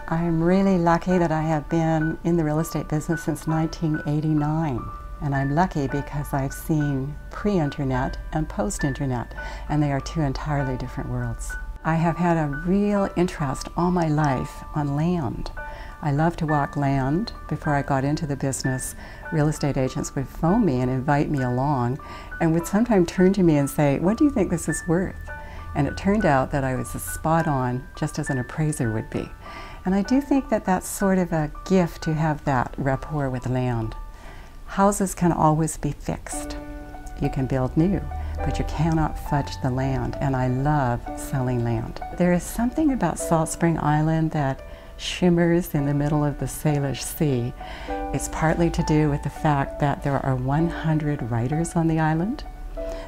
I'm really lucky that I have been in the real estate business since 1989. And I'm lucky because I've seen pre-internet and post-internet, and they are two entirely different worlds. I have had a real interest all my life on land. I love to walk land. Before I got into the business, real estate agents would phone me and invite me along and would sometimes turn to me and say, "What do you think this is worth?" And it turned out that I was spot on, just as an appraiser would be. And I do think that that's sort of a gift to have that rapport with land. Houses can always be fixed. You can build new, but you cannot fudge the land, and I love selling land. There is something about Salt Spring Island that shimmers in the middle of the Salish Sea. It's partly to do with the fact that there are 100 writers on the island.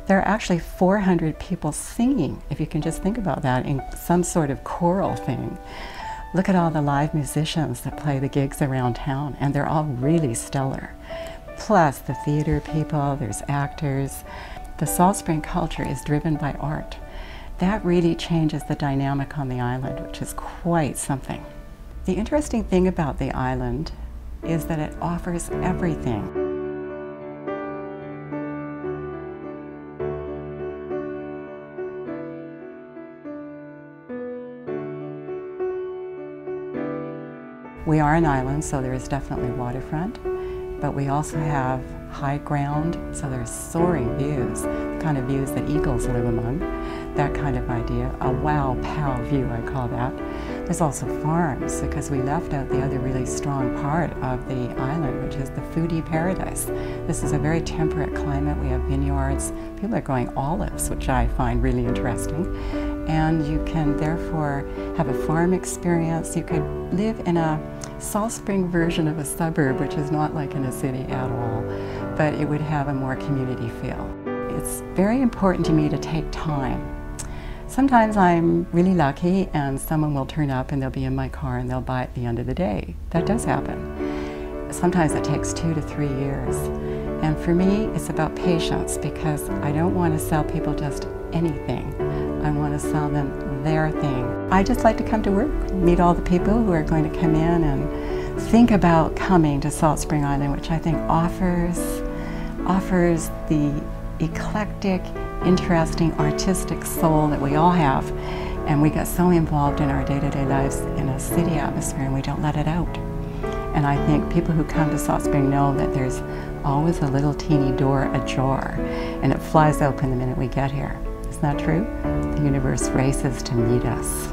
There are actually 400 people singing, if you can just think about that, in some sort of choral thing. Look at all the live musicians that play the gigs around town, and they're all really stellar. Plus the theater people, there's actors. The Salt Spring culture is driven by art. That really changes the dynamic on the island, which is quite something. The interesting thing about the island is that it offers everything. We are an island, so there is definitely waterfront, but we also have high ground, so there's soaring views, the kind of views that eagles live among, that kind of idea. A wow, pow view, I call that. There's also farms, because we left out the other really strong part of the island, which is the foodie paradise. This is a very temperate climate. We have vineyards. People are growing olives, which I find really interesting. And you can therefore have a farm experience. You could live in a Salt Spring version of a suburb, which is not like in a city at all, but it would have a more community feel. It's very important to me to take time. Sometimes I'm really lucky and someone will turn up and they'll be in my car and they'll buy at the end of the day. That does happen. Sometimes it takes 2 to 3 years. And for me, it's about patience, because I don't want to sell people just anything. I want to sell them their thing. I just like to come to work, meet all the people who are going to come in and think about coming to Salt Spring Island, which I think offers the eclectic, interesting, artistic soul that we all have. And we get so involved in our day-to-day lives in a city atmosphere and we don't let it out. And I think people who come to Salt Spring know that there's always a little teeny door ajar, and it flies open the minute we get here. Isn't that true? The universe races to meet us.